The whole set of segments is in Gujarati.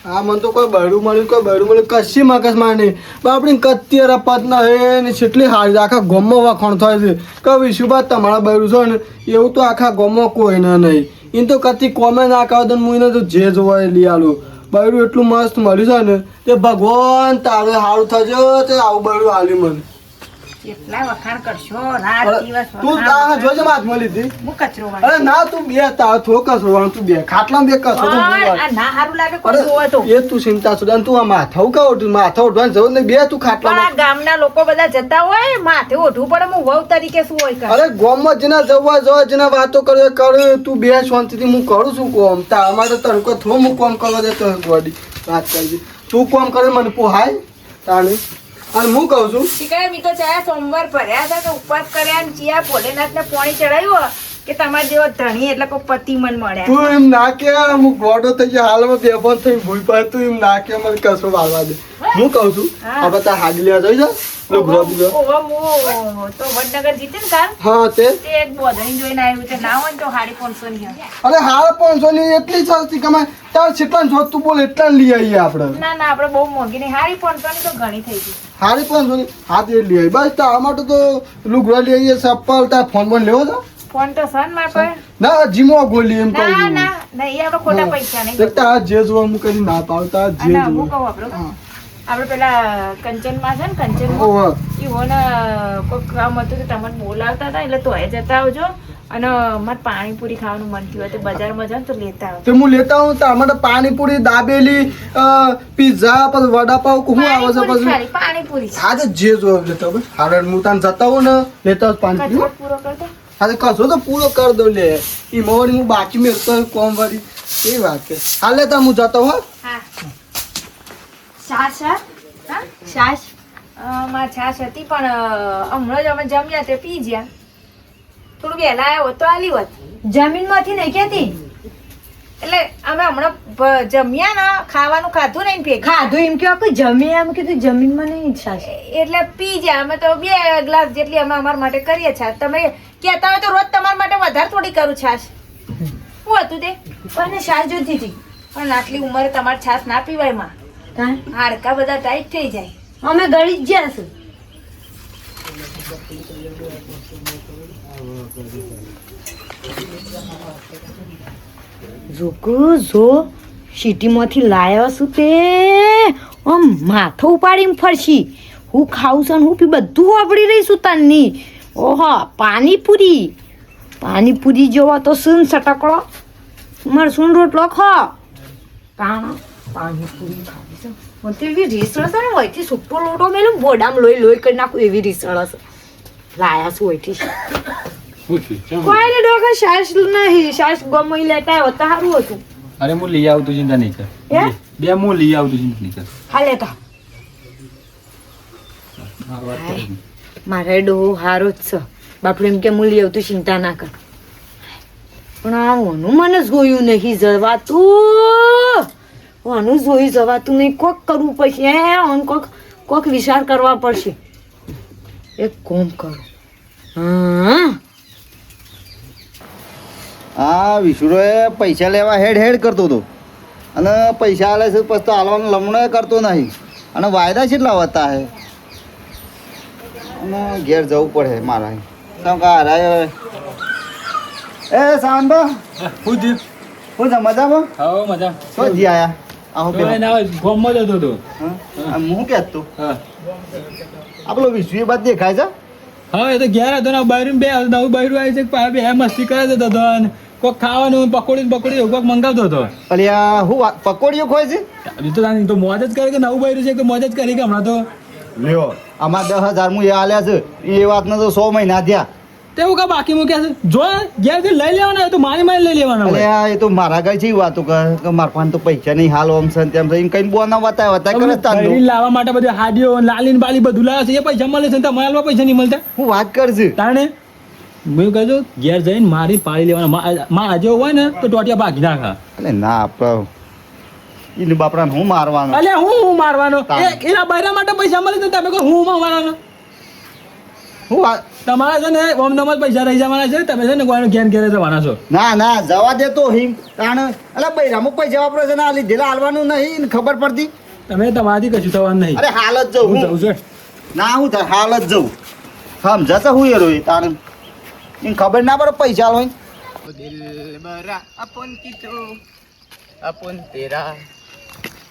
હા મને તો કોઈ બૈરું મળ્યું કશી મગજમાં નહીં આપણી કત્તી રપત ના હે ને કેટલી હારી આખા ગોમમાં વખાણ થાય છે કે વિશુભા તમારા બૈરું છે ને એવું તો આખા ગોમમાં કોઈ ના નહીં એને તો કત્તી કોમે ના કહો તો હું એને તો જે જોવા લઈ આલું બૈરું એટલું મસ્ત મળ્યું છે ને તે ભગવાન તારે સારું થજો તે આવું બૈરું આલ્યું મને કેટલા વખાણ કરશો રાત દિવસ તું આ જોજે માં હાથમાં લીધી હું કચરો અરે ના તું બે તાર થો કચરો વાળું તું બે ખાટલામાં બે કચરો આ ના હારું લાગે કોઈ જોવે તો એ તું ચિંતા સુદાન તું આ માથા ઉકા ઓઢું માથા ઓઢવાનું જવું ને બે તું પણ ખાટલામાં આ ગામના લોકો બધા જતા હોય માથે ઓઢવું પડે હું વહુ તરીકે શું હોય કર અરે ગોમમાં જેના જવા જેના વાતો કરે તું બે શાંતિથી હું કરું છું કોમ તારા માટે તડકો થો હું કોમ કરવા દેતો ગોડી વાત કરજી તું કોમ કરે મને પોહાય તાણે અને હું કહું છું શીખાય મી તો ચાયા સોમવાર ભર્યા હતા તો ઉપવાસ કર્યા ને ચિયા ભોલેનાથને પાણી ચડાવ્યું કે તમારે જેવો ધણી એટલે કોઈ પતિ મન મળ્યા તું એમ ના કે હું ગોડો થઈ ગયા હાલમાં બેફોન થઈ ભૂલ પાડ તું એમ ના કે મને કશો વાળવા દે હું કહું છું હવે તાર હાડી લેવા જઈ જા લુગડો બીજો ઓહો મો તો વડનગર જીતે ને કાલ હા તે એક બોધણી જોઈને આવ્યું છે ના હોય ને તો 550 ની આવે. અરે હાલ 500 ની એટલી સસ્તી કમાય તાર કેટલા જોત તું બોલ એટલા લઈ આવીએ આપણે ના ના આપણે બહુ મોંઘી નહીં 550 ની તો ઘણી થઈ ગઈ હારી 500 ની હા તે લઈ આવી બસ તારા માટે તો લુગડો લઈ આવીએ ચપ્પલ તાર ફોન બોન લેવો છો ફોન તો સન માર પર ના જીમો ગોલી એમ કહું ના ના ના એ આપણે ખોટા પૈસા નહીં દેખ તાર જે જોવા હું કરી ના પાવતા જે ના હું જોવા કહું આપણે પેલા કંચનમાં છે ને કંચનમાં ઓહો ઈવોને કોઈ કામ હતું તો તમને બોલાવતા હતા એટલે તોય જતા આવજો અને મારે પાણીપુરી ખાવાનું મન થયું હોય તો બજારમાં જાવ તો લેતા આવજો તો હું લેતા હું તાર માટે પાણીપુરી દાબેલી પીઝા પછી વડાપાવ હું આવે છે પછી ખાલી પાણીપુરી છે. હા તો જે જોવા લેતા બસ હારે હું તાન જતા હું ને લેતા આવું પાણીપુરી કચરો પૂરો કરતો હા તો કશો તો પૂરો કરી દઉં લે એ મોડી હું બાકી મેળતો કોમ વાળી એ વાત છે હા લેતા હું જતો હો હા છાશ હા છાશ માં છાશ હતી પણ હમણાં જ અમે જમ્યા તે પી ગયા થોડું વહેલા આવ્યો તો આલી હોત જમીનમાંથી નહીં કેતી એટલે અમે હમણાં જમ્યા ને ખાવાનું ખાધું નહીં ભેગું ખાધું એમ કેવા કોઈ જમી એમ કીધું જમીનમાં નહીં છાશ એટલે પી ગયા અમે તો 2 ગ્લાસ જેટલી અમે અમારા માટે કરીએ છાશ તમે કહેતા હોય તો રોજ તમારા માટે વધારે થોડી કરું છાશ શું હતું તે અને છાશ જોતી હતી પણ આટલી ઉંમરે તમારે છાશ ના પીવાય માં કાં? હાડકા બધા ટાઈટ થઈ જાય અમે ગળી જ ગયા છે જો સિટીમાંથી લાવ્યો છું તે આમ માથો ઉપાડીને ફરશી હું ખાઉં છું હું પી બધું વાપરી રહી છું તારની ઓહો પાણીપુરી જેવો તો સૂન સટકડો મરસું રોટલો ખો કાણા પાણીપુરી ખાવી છે મને તો એવી રીસળ છે ને વહીથી સુટ્ટો લોટો મેલું બોડામાં લોહી કરી નાખું એવી રીસળ છે લાયા છું વહીથી કોઈ ને ડોકા શાસ નહીં શાસ ગમઈ લેતા આવ્યો તો સારું હતું અરે હું લઈ આવું તું ચિંતા નહીં કર હે બે હું લઈ આવું તું ચિંતા નહીં કર હા લેતા મારે ડો હારો જ છે બાપડે એમ કે મૂલી આવતું ચિંતા ના કર પણ આ ઓનું મને જોયું નહીં જવાતું ઓનું જોઈ જવાતું નહીં કોક કરવું પડશે હે ઓન કોક વિચાર કરવા પડશે એક કોમ કરો હા વિશુરોએ પૈસા લેવા હેડ કરતો હતો અને પૈસા આલે છે પછી તો હાલવાનો લમણો કરતો નહીં અને વાયદા કેટલા હોતા હે અને ઘેર જવું પડે મારા કેમ કે હારા એ સાંભો હું જી હું છે મજામાં હા મજા શું જી આયા આવો તો એના ફોર્મમાં જતો હતો હું કહેતો હા આપણો વિશ્વી બાદ દેખાય છે હા એ તો ઘેર હતો ને બહાર બે નવું બહાર આવી છે બે મસ્તી કરે જતો હતો અને કોઈક ખાવાનું પકોડી કોઈક મંગાવતો હતો અરે આ હું પકોડીઓ ખોય છે એ તો મોજ જ કરે કે નવું બહાર છે કે મોજ જ કરી કે હમણાં તો લ્યો આમાં 10,000 હું એ આલ્યા છે એ વાતને તો 100 મહિના થયા તેવું કા બાકી મૂક્યા છે જો ઘેરથી લઈ લેવાના હોય તો મારી લઈ લેવાના અરે હોય આ એ તો મારા ઘર છે વાતો કે મારા પાસે તો પૈસા નહીં હાલ ઓમ છે તેમ છે એમ કઈ બોના વતાય કરે તાંડો બૈરી લાવવા માટે બધી હાડીઓ લાલી ને બાલી બધું લાવે છે એ પૈસા મળે છે તમારા હાલમાં પૈસા નહીં મળતા હું વાત કરશું તાણે મેં કહ્યું ઘેર જઈને મારી પાડી લેવાના માં આજે હોય ને તો ટોટિયા ભાગી નાખા અલે ના આપણે ઈને બાપરાને હું મારવાનો અલે હું મારવાનો એના બૈરા માટે પૈસા મળે છે તમે કહો હું મારવાનો હું વાત તમારા છે ને ઓમ નમ જ પૈસા રહી જવાના છે, તમે છે ને કોઈનો ઘેર ઘેરે જવાના છો. ના ના જવા દે તો હિમ કારણ અલા બૈરામુક પૈસા વાપરો છે ને આ લીધેલા હાલવાનું નહીં ને ખબર પડતી. તમે તમારાથી કશું થવાનું નહીં. અરે હાલ જ જવું હું હું. જઉં છું. ના હું થાય હાલ જ જવું સમજાશે હું એ રોઈ તારે એને ખબર ના પડે પૈસા આલો દિલબરા અપન કીધું અપન તેરા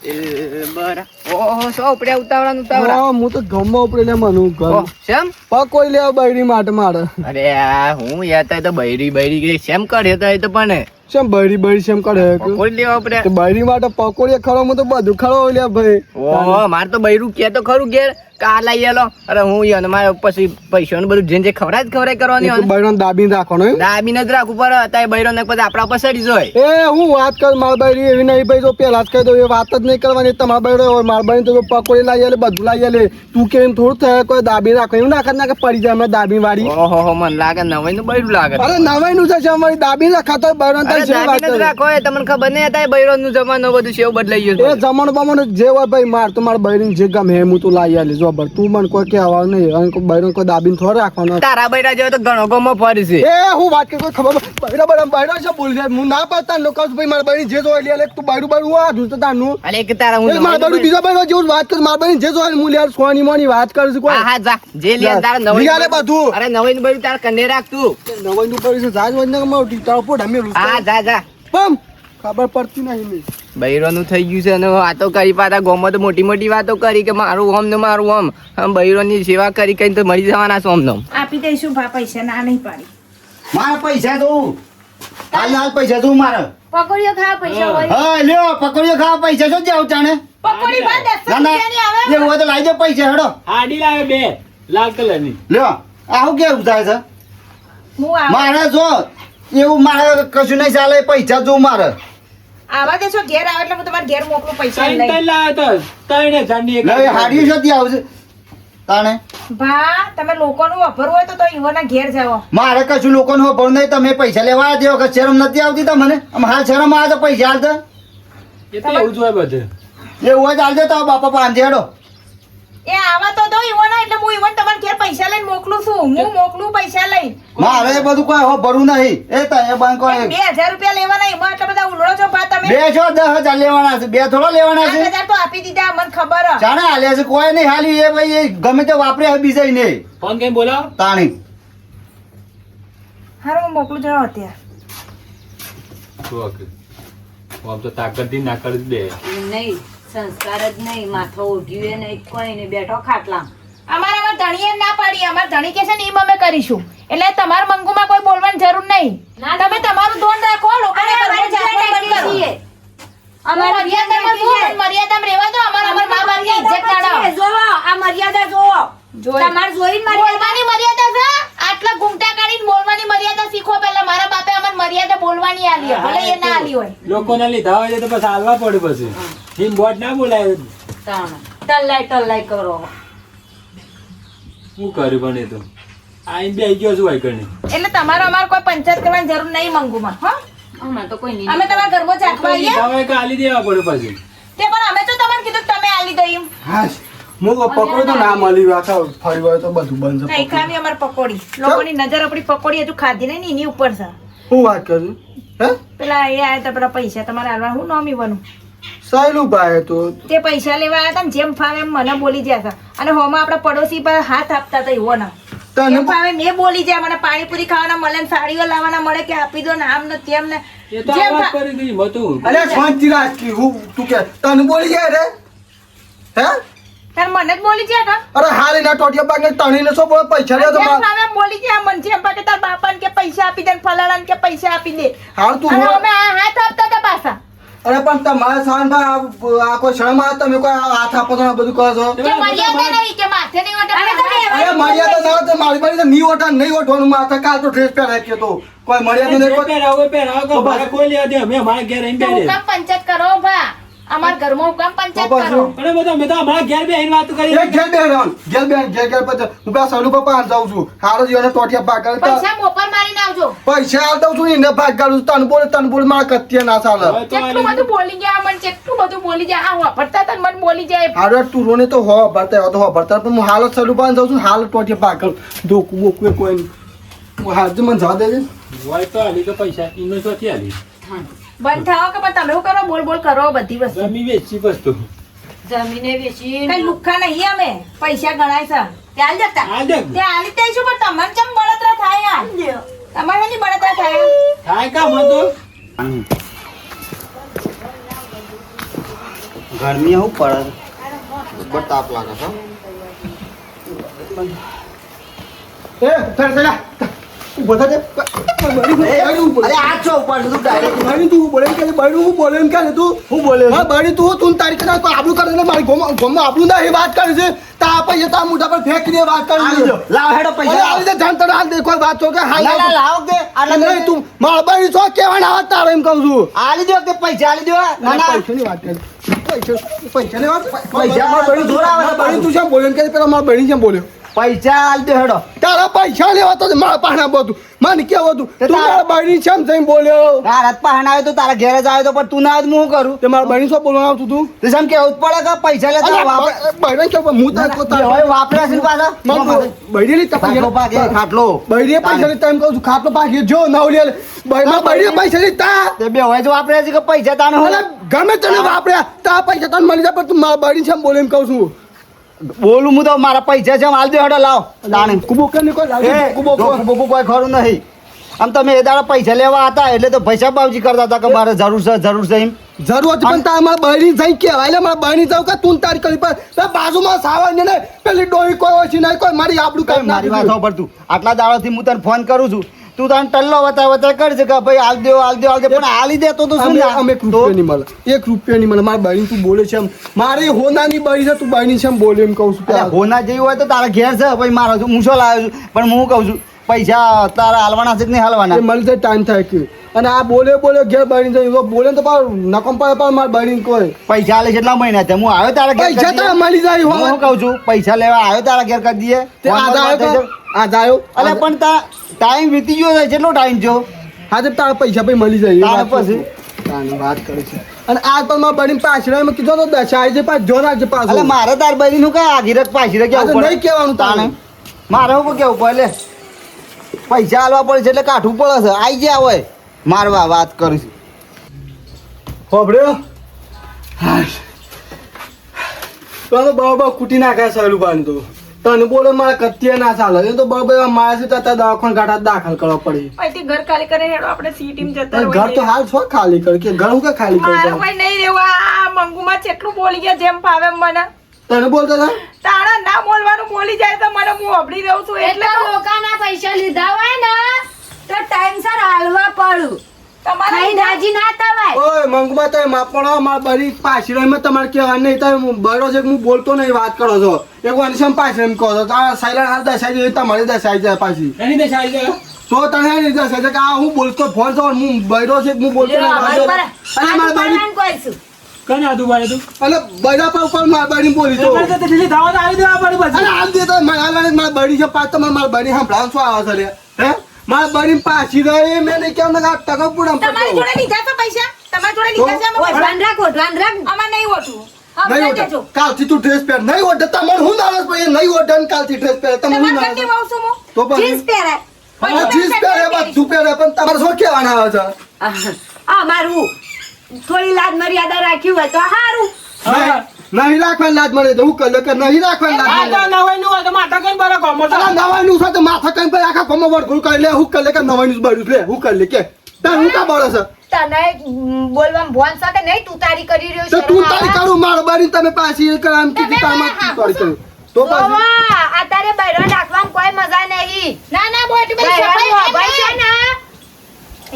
દિલબરા. ઓહો સો ઉપડ્યા ઉતાવળા ઉતાવળા. હા, હું તો ગમવા ઉપડે લે મનું ઘર ઓહ, શેમ? પગ કોઈ લેવા બૈરી માટે મારે અરે આ હું યાર તો બૈરી શેમ કરે તો એ તો પણ શેમ બૈરી શેમ કરે કોઈ લેવા ઉપડ્યા. કે બૈરી માટે પકોડી ખરો હું તો બધું ખરો લે ભાઈ. ઓહો મારે તો બૈરું કે તો ખરું ઘેર કા લઈ આલો. અરે હું યાર મારે પછી પૈસાનું બધું જેન જે ખવડાય કરવાની હોય ને. બૈરો દાબીને રાખવાનો એમ? દાબીને જ રાખવું પડે. અત્યારે બૈરો ને પછી આપણા પર સડી જાય. એ હું વાત કર માર બૈરી એવી નહીં ભાઈ, તો પેલા જ કહી દઉં એ વાત જ નહીં કરવાની. તમારા બૈરો હોય માર બૈરી તો પકોડી લાવી આલે બધું લાવી આલે. તું કેમ થોડું થાય કોઈ દાબી રાખો એવું નાખત ના કે પડી જાય અમે દાબી વાળી. ઓહો મને લાગે નવાઈ નું બૈરું લાગે. અરે નવાઈ નું છે અમારી દાબી રખાતો બૈરો અરે દાબીને જ રાખો એ તમને ખબર નહીં. અત્યારે બૈરો નું જમાનો બધું સેવ બદલાઈ ગયું એ જમણ બમણ જે હોય ભાઈ માર તો મારા બૈરી જે ગમે એ હું તું લાવી આલી જો બર તું મને કોઈ કહેવાનું નહીં અને કોઈ બૈરો કોઈ દાબીને થોડો રાખવાનો. તારા બૈરા જેવો તો ઘણો ગમો ફરશે. એ હું વાત કરી કોઈ ખબર બૈરો છે બોલ છે હું ના પાડતા લોકો ભાઈ મારા બૈરી જે જોઈ લે તું બાયરું બાયરું આ દૂર તો તારનું અલે કે તારા હું મારા બૈરું બીજા બૈરો જેવું વાત કર મારા બૈરી જે જોઈ હું યાર સોની મોની વાત કરું છું કોઈ. હા હા જા જે લે તારા નવાઈ લઈ આલે બધું. અરે નવાઈ નું બૈરું તારા કને રાખ તું. નવાઈ નું બૈરું છે જાજ વજન મારું ટીટા ઉપર ઢમેલું હા જા જા. પમ ખબર પડતી નહીં મેં. બૈરો નું થઈ ગયું છે અને વાતો કરી પાછા ગોમાં તો મોટી મોટી વાતો કરી કે મારું ઓમ ને મારું ઓમ બૈરો ની સેવા કરી કઈ તો મળી જવાના છો ઓમ આપી દઈશું પૈસા ના નહીં પાડી. મારા પૈસા દઉં હાલ પૈસા દઉં મારે. પકોડીઓ ખાવા પૈસા હોય. હા લ્યો પકોડીઓ ખાવા પૈસા શું જાવ જાણે. પકોડી બાદ 10 ના ના રૂપિયાની આવે. એવું હોય તો લાવી દો પૈસા હેડો હાડી લાવે 2 લાલ કલરની. લ્યો આવું કેવું થાય છે હું આવા મારે જો એવું મારે કશું નહીં ચાલે પૈસા જોઉં મારે. આવા દેશો ઘેર આવે એટલે હું તમારા ઘેર મોકલું પૈસા ત્રણ લઈ. ત્રણ લાવે તો 3000 ની એક લે હાડી શોધી આવશે તાણે ભા તમે લોકોનું વાપરવું હોય તો ઈવોના ઘેર જાઓ. મારે કશું લોકોને ખબર નહીં તમે પૈસા લેવા આવ્યા તે વખત શરમ નથી આવતી તમને આમ હાલ શરમ આવે તો પૈસા હાલ તો એ તો એવું જ હોય બધે. એવું હોય તો હાલ દે તો બાપા પાંચે હેડો. એ આવા તો દો ઈવોના એટલે હું ઈવોને તમારા ઘેર પૈસા લઈને મોકલું છું. હું મોકલું પૈસા લઈને. મારે એ બધું કોઈ ભરવું નહીં એ તય બાંકો 2000 રૂપિયા લેવાના એમાં આટલા બધા ઉલળો છો ભા તમે. બે છો 10,000 લેવાના છે બે થોડા લેવાના છે 5000 તો આપી દીધા મને ખબર હ. જાણે હાલ્યા છે કોઈ નહીં હાલી એ ભાઈ એ ગમે તે વાપરે હવે બીજા નહીં ફોન કેમ બોલાવ. તાણી હારું હું મોકલું જાઓ અત્યારે. આમ તો તાકતથી ના કરી દે. નહીં સંસ્કાર જ નહીં માથો ઉઠ્યું નહીં કોઈ નહીં બેઠો ખાટલા. અમારા ધણીએ ના પાડી. અમાર ધણી કે છે ને એમ અમે કરીશું. એટલે તમારા મંગુમાં કોઈ બોલવાની જરૂર નહીં. તમે તમારું ધોન રાખો. લોકોને કરવું છે આપણે બંધ કરો. અમારા મર્યાદામાં જુઓ, મર્યાદામાં રહેવા દો. અમારા મા બાપની ઇજ્જત કાઢો. જોવો આ મર્યાદા જોવો. તમારે જોઈને બોલવાની મર્યાદા છે. આટલા ઘૂંઘટા કાઢીને બોલવાની મર્યાદા શીખો. પહેલા મારા બાપે અમને મર્યાદા બોલવાની આલી હોય. ભલે એ ના આલી હોય. લોકોને લીધા હોય તો પછી હાલવા પડે પછી. હિમ બોટ ના બોલાય. ટલ્લાઈ કરો. શું કર્યું પણ એ તો આઈ બે ગયો છું ભાઈ કણી. એટલે તમારે અમારે કોઈ પંચાયત કરવાની જરૂર નહીં મંગુમાં. હો અમાર તો કોઈ નહીં. અમે તમારા ઘરમાં ચાખવા આવીએ. લીધા હોય કે આલી દેવા પડે પછી. તે પણ અમે તો તમને કીધું કે તમે આલી દો એમ. હા હું પકડો તો ના મળી આખા ફરી હોય તો બધું બંધ છે. નહીં ખાવી અમારે પકોડી. લોકોની નજર આપણી પકોડી હજુ ખાધી નહીં ને એની ઉપર છે. હું વાત કરું હે પેલા એ આયા તા પેલા પૈસા તમારે આલવા હું નોમી બનું. સહેલું ભાઈ તો તે પૈસા લેવા આવ્યા હતા ને જેમ ફાવે એમ મને બોલી ગયા હતા. અને હોમાં આપણા પડોશી પર હાથ આપતા હતા એવો ના. તને જેમ ફાવે મેં બોલી જાય. મને પાણીપુરી ખાવાના મળે ને સાડીઓ લાવવાના મળે કે આપી દો ને આમ ને તેમ ને એ તો જેમ આવાજ ફા- કરી દીધી મતું. અરે શાંતિ રાખી હું તું કે તને બોલી જાય રે હે તાર મને જ બોલી જાય કા. અરે હાલ એના ટોટિયા પાક ને તણીને શું બોલ પૈસા લે તો જેમ ફાવે એમ બોલી જાય. મને જેમ ફાવે તાર બાપાને કે પૈસા આપી દે ને ફલાણાને કે પૈસા આપી દે. હાલ તું અને બોલ. અમે આ હાથ આપતા હતા પાછા. અરે પણ તમારા સાન ભાઈ આ કોઈ શરમ આવે તમે કોઈ હાથ આપો તો આ બધું કરો છો કે મર્યાદા નહીં કે માથે નહીં વટે. અરે મર્યાદા ના હોય તો મારી બારી તો નહીં ઓઠા નહીં ઓઠવાનું માથે કાલ તો ડ્રેસ પહેરાય કે તો કોઈ મર્યાદા નહીં કોઈ પહેરાવો કે મારે કોઈ લેવા દે અમે અમારા ઘેર આવીને તો હું બેઠે. કામ પંચાયત કરો ભા. અમાર ઘરમાં હું કામ પંચાયત બાપા કરો શું? અરે બધા મેં તો અમારા ઘેર બેહીને વાતો કરી એક ઘેર બે રહેવાનું. ઘેર પછી હું પેલા સલુ પપ્પા હાલ જાઉં છું. હારો જીવને ટોટિયા પાક કરે. પૈસા મોપર મારીને આવજો પૈસા હાલ દઉં છું એને ભાગ કાઢું છું. તન બોલે મારા કત્યા ના ચાલે. કેટલું બધું બોલી ગયા મને કેટલું બધું બોલી જાય આ વાપરતા હતા ને મને બોલી જાય હારો તું રોને તો હો ભરતા હોય તો હો ભરતા પણ હું હાલ જ સલુ પપ્પા જાઉં છું. હાલ ટોટિયા પાક કરું. ધોકું બોકું કોઈ નહીં. હું હાલ જ મને જવા દેજે. હોય તો આલી તો પૈસા ઈનો ચોથી આલી બંધ થાઓ કે પણ તમે શું કરો બોલ બોલ કરો બધી વસ્તુ જમી વેચી વસ્તુ જમીને વેચી કઈ લુખ્ખા નહીં અમે પૈસા ગણાય છે ત્યાં જતા હાલ દે ત્યાં આલી દઈશું પણ તમને કેમ બળતરા થાય યાર તમારે નહીં બળતરા થાય થાય કામ હતો ગરમી આવું પડે બહુ તાપ લાગે છે એ ચાલ ચાલ ઉભો થા દે. અરે આ છો ઉપર તું ડાયરેક્ટ બળી તું બોલે કે બળી હું બોલે એમ કે તું હું બોલે હા બળી તું તારી કરા તો આબરૂ કરે મારી ગોમાં આબરૂ ના એ વાત કરે છે તા પૈસા તા મોઢા પર ફેંકી દે વાત કરે છે. લાવ હેડો પૈસા આવી દે જાણ તને હાલ દેખો વાત તો કે હાલ ના ના લાવ દે આટલા નહીં તું મારા બળી છો કેવાના હાથ તારે એમ કહું છું. આલી દો કે પૈસા આલી દો ના ના પૈસાની વાત કરે પૈસાની વાત પૈસા મારા બળી જોર આવે છે બળી તું કેમ બોલે કે પેલા મારા બળી કેમ બોલ્યો પૈસા આલી દો હેડો તારા પૈસા લેવા તો મારા પાણા બધું મને કેવું હતું તું મારા બળી કેમ જઈને બોલ્યો તારા પહાણ આવ્યો તો તારા ઘેર જ આવ્યો તો પણ તું ના આવ્યો તો હું કરું તે મારા બળી શું બોલવાનું આવતું તું તો સમ કેવું જ પડે કે પૈસા લેતા વાપરે બળી કેમ હું તાર હવે વાપરે છે ને પાછા બળી ખાટલો પાકે ખાટલો બૈરીએ પૈસા લીધા એમ કહું છું ખાટલો પાકી જો નાવ લે બૈરીએ પૈસા લીધા તે બે હોય જ વાપરે છે કે પૈસા તાને અરે હું ગમે તને વાપર્યા તા પૈસા તને મળી જાય પણ તું મારા બૈરી છે એમ બોલે એમ કહું છું બોલું હું તો મારા પૈસા છે આલ દો હેડો લાવ તાણે કુબો કે નહીં કોઈ લાગે કુબો કુબો કોઈ ખરું નહીં આમ તમે એ દાડા પૈસા લેવા હતા એટલે તો પૈસા બાવજી કરતા હતા કે મારે જરૂર છે એમ જરૂર હતી પણ તારે મારા બૈરી જઈ કહેવાય એટલે મારા બૈરી જાવ કે તું તારી કરી પર બાજુમાં સાવા ને પેલી ડોહી કોઈ ઓછી નહીં કોઈ મારી આબડું કઈ મારી વાત સાંભળ તું આટલા દાડાથી હું તને ફોન કરું છું તું તને ટલ્લો વતા કરજે કે ભાઈ આલ દો પણ આલી દેતો તો શું ના અમે 1 રૂપિયા નહીં મળે 1 રૂપિયા નહીં મળે મારા બૈરી તું બોલે છે એમ મારી હોનાની બૈરી છે તું બૈરી છે એમ બોલે એમ કહું છું અરે હોના જેવી હોય તો તારા ઘેર છે ભાઈ મારો હું શું લાવ્યો છું પણ હું કહું છું પૈસા તારા હાલવાના છે કે નહીં હાલવાના એ મળી જાય ટાઈમ થાય કે અને આ બોલે ઘેર બૈરી જાય બોલે તો પણ નકમ પડે પણ મારા બૈરી કોઈ પૈસા આલે કેટલા મહિના છે હું આવ્યો તારા ઘેર પૈસા તો મળી જાય હું શું કહું છું પૈસા લેવા આવ્યો તારા ઘેર કરી દઈએ તે આજ આવ્યો અલે પણ ટાઈમ વીતી ગયો છે કેટલો ટાઈમ જો હા તારા પૈસા પછી મળી જાય તારા પછી તારી વાત કરે છે અને આજ પણ મારા બની પાછળ કીધો તો દશાય છે પાછ જો નાખજે પાછો અલે મારે તાર બરી નું કઈ આગીરક પાછી આ તો નહીં કહેવાનું તાણે મારે હું કેવું પડે લે પૈસા આલવા પડે છે એટલે કાઠું પડે છે આઈ ગયા હોય મારવા વાત કરીશ ખબર્યો તો બહુ કૂટી નાખ્યા સહેલું બાન તો તને બોલો મારા કત્યા ના ચાલે એ તો બહુ મારા છે ત્યાં દવાખાના ગાંઠા દાખલ કરવા પડે અહીંથી ઘર ખાલી કરીને હેડો આપણે સીટીમ જતા અને ઘર તો હાલ છો ખાલી કર કે ઘર હું કે ખાલી મારે કરી કોઈ નહીં રહેવું આ મંગુમાં કેટલું બોલી ગયા જેમ ફાવે એમ મને તને બોલતા હતા તારા ના બોલવાનું બોલી જાય તો મને હું અબડી રહું છું એટલે એટલે લોકોના પૈસા લીધા હોય ને તો ટાઈમસર હાલવા પડું તમારે ખાઈ રાજી ના થવાય ઓય મંગમાં તો માપણો મારા બરી પાછળ તમારે કહેવાય નહીં તમે બરો છે હું બોલતો નહીં વાત કરો છો એક વાર પાછળ એમ કહો છો તારા સાયલન્ટ હાલ દસાઈ જાય તમારે દસાઈ જાય પાછી એની દે સારી જગા તો તને નહીં દસાઈ જાય કે આ હું બોલતો ફોન છો હું બરો છે હું બોલતો નહીં અને મારા બરી કહીશું કને આદુ બારે તું અને બરા પર ઉપર મારા બરી બોલી તો તમારે તો દિલ્હી ધાવા તો આવી દેવા પડે પછી અને આમ દે તો મારા બરી છે પાછ તમારે મારા બરી સાંભળવાનું શું આવે છે રે હે મારા બરી પાછી રહે મેં નહીં કેમ ના ટકા પૂડા તમારી જોડે લીધા છે પૈસા તમારી જોડે લીધા છે અમે પૈસા? ઓઢવાન રાખ અમાર નહીં ઓઠું હા નહીં બધા ઓઢે જજો કાલથી તું ડ્રેસ પહેર નહીં ઓઢે તમારે હું નારાજ પડે નહીં ઓઢે ને કાલથી ડ્રેસ પહેર તમે હું તમારે નારાજ કંઈ વાવ છું હું તો પછી જીન્સ પહેરાય હા, જીન્સ પહેરે બધું પહેરે પણ તમારે શું કહેવાના આવે છે આ મારું થોડી લાજ મર્યાદા રાખ્યું હોય તો સારું નહીં રાખવાની લાજ મળે તો હું કર કે નહીં રાખવાની લાજ મળે નવાઈનું હોય તો માથા કઈ બરો ગમો અલા નવાઈનું છે તો માથા કઈ પર આખા કોમો વળગું કરી લે હું કર લે કે નવાઈનું બળ્યું લે હું કર લે કે તાર હું કા બળે છે તને બોલવામાં ભોન સાથે નહીં તું તારી કરી રહ્યો તો તું તારી કરું માર બારી તમે પાછી કરામ કીધી તારમાં તું તારી કરું તો પાછી આ તારે બૈરો નાખવામાં કોઈ મજા નહીં ના ના બોટ બે બૈરાનું અભય છે ને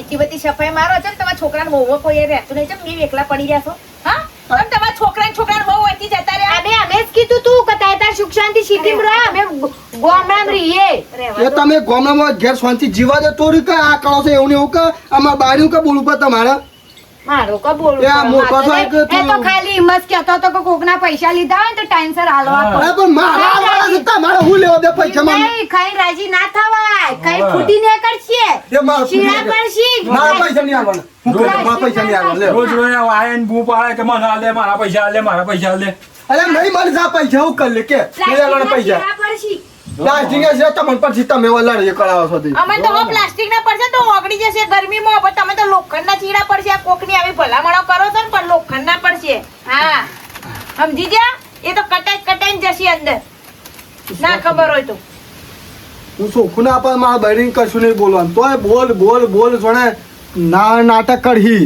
એટલી બધી સફાઈ મારો છે ને તમારા છોકરાને બહુ કોઈ રહેતું નહીં છે મેં એકલા પડી ગયા છો હા તમે તમારા છોકરાને બહુ અહીંથી જતા રહ્યા અમે જ કીધું તું કે તાર સુખ શાંતિ સિટીમ રહે અમે ગામડામાં રહીએ એ તમે ગામડામાં ઘેર શાંતિ જીવા દે તો કે આ કરો છો એવું ને એવું કે અમાર બારીનું કે બોલવું પર તમારે મારો કો બોલું એ આ મોટો મારે થાય કે એ તો તું- ખાલી હિંમત કહેતો હતો કે કોકના પૈસા લીધા હોય ને તો ટાઈમસર હાલવા પડે. અરે પણ મારા વાળા છે, તમારે હું લેવા દે પૈસા મને નહીં, ખાઈ રાજી ના થવાય ખાઈ ફૂટી ને કરશે એ મારા શીરા પડશે મારા પૈસા નહીં આવવાના હું કહું છું, મારા પૈસા નહીં આવવાના લે રોજ રોજ આયા ને બૂમ પાડે કે મને હાલ દે મારા પૈસા હાલ દે મારા પૈસા હાલ દે. અરે નહીં મને જા પૈસા હું કરી લે કે નહીં આવવાના પૈસા શીરા પડશે. પ્લાસ્ટિક છે તમને પછી તમે લડાઈ કરાવો છો તે. અમે તો પ્લાસ્ટિક ના પડશે તો ઓગળી જશે ગરમીમાં પણ તમે તો લોખંડ ના ચીડા પડશે આ કોકની આવી ભલામણો કરો છો ને પણ લોખંડ ના પડશે હા સમજી ગયા એ તો કટાઈ જશે અંદર ના ખબર હોય તો હું ચોખ્ખું ના આપે મારા બહેરી કશું નહીં બોલવાનું તોય બોલ જોડે ના નાટક કરહી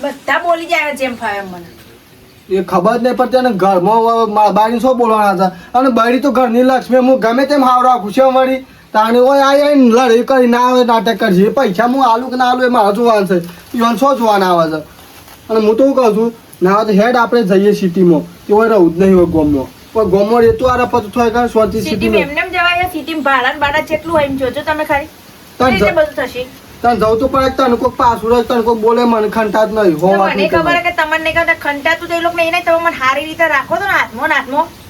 બધા બોલી જાય જેમ ફાવે એમ મને એ ખબર જ નહીં પડતી અને ઘરમાં મારા બારી શું બોલવાના હતા અને બહેરી તો ઘરની લક્ષ્મી હું ગમે તેમ હાવ રાખું છે વળી તાણે ઓય આવીને લડાઈ કરી ના આવે નાટક કરશે પૈસા હું આલું કે ના આલું એ મારા જોવાનું છે ઈવન શું જોવાના આવે છે અને હું તો શું કહું છું ના તો હેડ આપણે જઈએ સિટીમાં કે હોય રહું જ નહીં હોય ગોમમાં પણ ગોમમાં રહેતું આ રપત થાય કે સ્વાતી સિટીમાં સિટીમાં એમને જવાય સિટીમાં ભાડા કેટલું હોય એમ જોજો તમે ખાલી તાન કઈ રીતે બધું થશે તને જવું તો પડે તને કોઈ પાછું રહે તને કોઈ બોલે મને ખંટાત નહીં હો વાત મને નહીં ખબર કરવાની. કે તમને નહીં કરતા ખંટાતું તો એ લોકો નહીં તમે મને સારી રીતે રાખો તો ને હાથમાં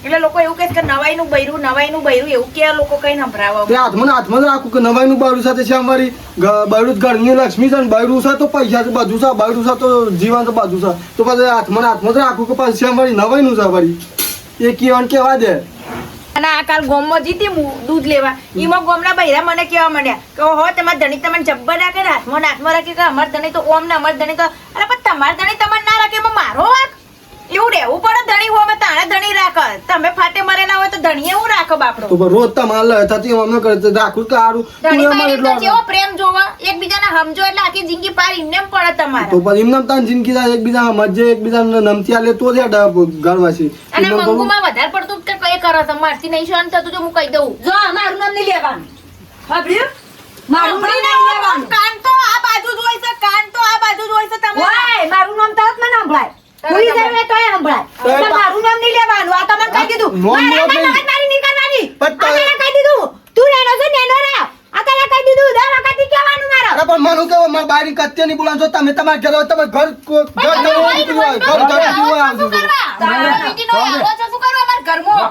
એટલે લોકો એવું કહે છે કે નવાઈનું બૈરું એવું કે લોકો કઈ સંભળાવો તે હાથમાં જ રાખું કે નવાઈનું બાયરું સાથે છે અમારી બાયરું જ ઘરની લક્ષ્મી છે ને બાયરું છે તો પૈસા છે બધું છે બાયરું છે તો જીવન છે બધું છે તો પછી હાથમાં જ રાખું કે પાછી અમારી નવાઈનું છે વળી એ કહેવાનું કેવા દે અને આ કાલ ગોમમાં જીતી હું દૂધ લેવા એમાં ગોમના બૈરા મને કેવા માંડ્યા કે ઓહો તમારા ધણી તમને જબ્બર રાખે ને હાથમાં રાખે કે અમાર ધણી તો ઓમ ને અમાર ધણી તો અરે પણ તમારા ધણી તમને ના રાખે એમાં મારો વાંક એવું રહેવું પડે ધણી હો અમે તાણે ધણી રાખે તમે ફાટે મરેલા હોય તો ધણીએ હું રાખો બાપડો તો રોજ તમારે લે થતી અમને કરે રાખું કે સારું ધણી તું અમારે બાઈ તો એટલો જેવો પ્રેમ જોવા એકબીજાને સમજો એટલે આખી જિંદગી પાર એમને એમ પડે તમારે તો પછી એમને તાન જિંદગી થાય એકબીજા મજે એકબીજાને નમતી આલે તો જ ગણવાસી અને મંગુમાં વધારે પડતું કે કઈ કરો છો મારથી નહીં શાંત થતું જો હું કહી દઉં જો મારું નામ નહીં લેવાનું સાંભળ્યું? મારું નામ સાંભળી નહીં ના લેવાનું. કાન તો આ બાજુ જ હોય છે કાન તો આ બાજુ જ હોય છે તમારે ઓય, મારું નામ તરત મને સંભળાય ભૂલી જાય ને તોય સંભળાય તો એટલે મારું નામ નહીં લેવાનું આ તમને કહી દીધું નોમ મારા નહીં. મગજ મારી નહીં કરવાની પણ તો- આ તને કહી દીધું તું નેનો છે નેનો રે આ તને કહી દીધું દર વખત કહેવાનું મારે અરે પણ માનું કે મારા બારી કત્ય નહીં બોલાવો તમે તમારા ઘર હોય તમે ઘર ઘર નીકળ્યું હોય ઘર નીકળ્યું હોય આવજો. તારા મીટીનો આવો છો શું કરવા અમારા ઘરમાં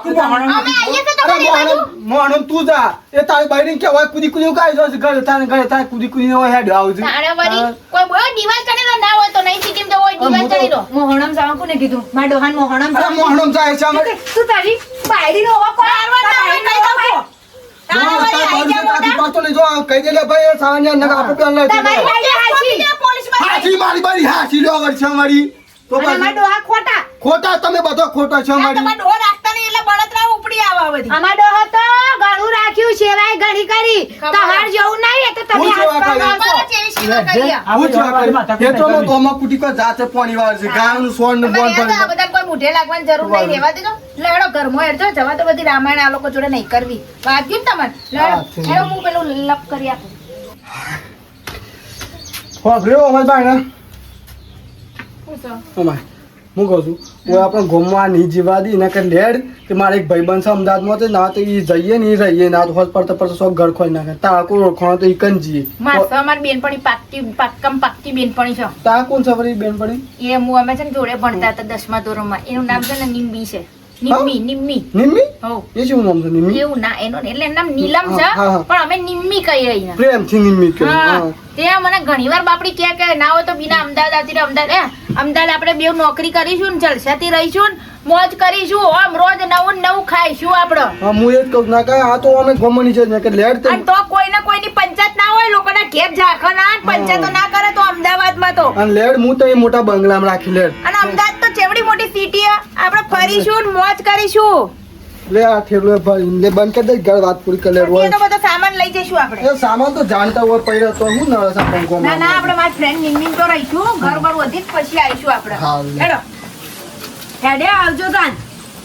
અમે આવીએ તો અરે તમારી બાજુ મોહનમ તું જા એ તારી બાઈ કે હોય કુદી કુદી કાઈ જો ઘરે તારે કુદી કુદી હોય હેડ આવજો તાણે વળી કોઈ બોય દિવાલ ચડેલો ના હોય તો નહીં સિટીમ તો હોય દિવાલ ચડેલો મોહણમ જવા કોને કીધું મારા ડોહાન મોહણમ અરે મોહનમ જાય છે અમે તું તારી બાયડીનો હોવા કોણ મારવા ના હોય કઈ દઉં તાણે વળી આઈ ગયા મોટા પાછો લઈ જો કહી દે લે ભાઈ સામાન્ય નગર આપણે પેલા તમારી બાયડી હાચી પોલીસમાં હાચી મારી બારી હાચી લ્યો વળી છે અમારી તો અને મારા પછી ડોહા ખોટા ખોટા તમે બધો ખોટા છો અમારી તમારે ઢોર રાખતા નહીં એટલે બળતરા ઉપડી આવે બધી અમાર ડોહો તો ઘણું રાખ્યું સેવાય ઘણી કરી ખબર. તમાર જેવું નહીં એ તો તમે હું સેવા હાથ કરી? પગાર અમારે જેવી સેવા કરી આ. હું છે એ તો નો ગોમાં કુટી કો જાતે પાણી વાર છે ગાયનું સોણ ને અમે બોન રહ્યા તો આ ભરી બધા કોઈ મુઢે લાગવાની જરૂર નહીં રહેવા દેજો લેડો ઘરમાં હેડજો જવા તો બધી રામાયણ આ લોકો જોડે નહીં કરવી વાત કેમ તમારે હા, લેડો હેડો હું પેલું લપ કરી આપું ખોભર્યો અમાર બાઈ ને શું છો? અમાર હું કહું છું હું આપણે ગોમમાં નહીં જીવા દી એના કે લેડ કે મારે એક ભાઈબંધ છે અમદાવાદમાં તો ના તો એ જઈએ ને એ રહીએ ના તો હોત પડતા પડતા સૌ ઘર ખોઈ નાખે તા કોઈ ઓળખાણો તો ઈકન જઈએ મારે તો અમારી બેનપણી પાક્કી બેનપણી છે તા કોણ છે વળી બેનપણી એ હું અમે છે ને જોડે ભણતા હતા 10મા ધોરણમાં એનું નામ છે ને નિમ્મી છે નિમ્મી નિમ્મી હો એ શું નામ છે નિમ્મી એવું ના એનું એટલે એનું નામ નીલમ છે હા, હા. પણ અમે નિમ્મી કહીએ અહીંયા પ્રેમથી નિમ્મી કે હા તે મને ઘણીવાર બાપડી કે ના હોય તો બીના અમદાવાદ આવતી રહે અમદાવાદ આપણે બે નોકરી કરીશું ને જલસાથી રહીશું ને મોજ કરીશું આમ રોજ નવું ને નવું ખાઈશું આપણે હા હું એ જ કહું ના કાંઈ આ તો અમે ગોમની છે ને કે લેડ તે અને તો કોઈને કોઈની પંચાયત ના હોય લોકોના ઘેર ઝાંખા ના હોય, પંચાયતો ના કરે તો અમદાવાદમાં તો અને લેડ હું તો એ મોટા બંગલામાં રાખી લેડ અને અમદાવાદ તો ચેવડી મોટી સિટી આપણે ફરીશું ને મોજ કરીશું લે આ ઠેલો ભાઈ લે બંધ કરી દે ઘર વાત પૂરી કરી લેડ એ હોય તો બધો સામાન લઈ જઈશું આપણે એ સામાન તો જાણતા હોય પડ્યો તો હું ન સામાન ના ગોમાં ના આપણે મારી ફ્રેન્ડ નિમ્મી તો રહીશું ઘર બર વધી જ પછી આવીશું આપણે હા. હેડો હેડે આવજો તાન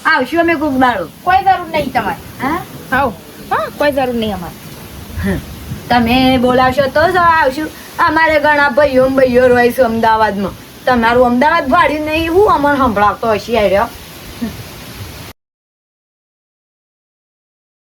આવશું અમે કોક દાડો કોઈ જરૂર નહીં તમારે હા આવ હા કોઈ જરૂર નહીં અમારે તમે બોલાવશો તો જ આવશું અમારે ઘણા ભાઈઓ ને ભાઈઓ રહે છે અમદાવાદમાં તમારું અમદાવાદ ભાડ્યું નહીં હું અમને સંભળાવતો હશે આવ્યો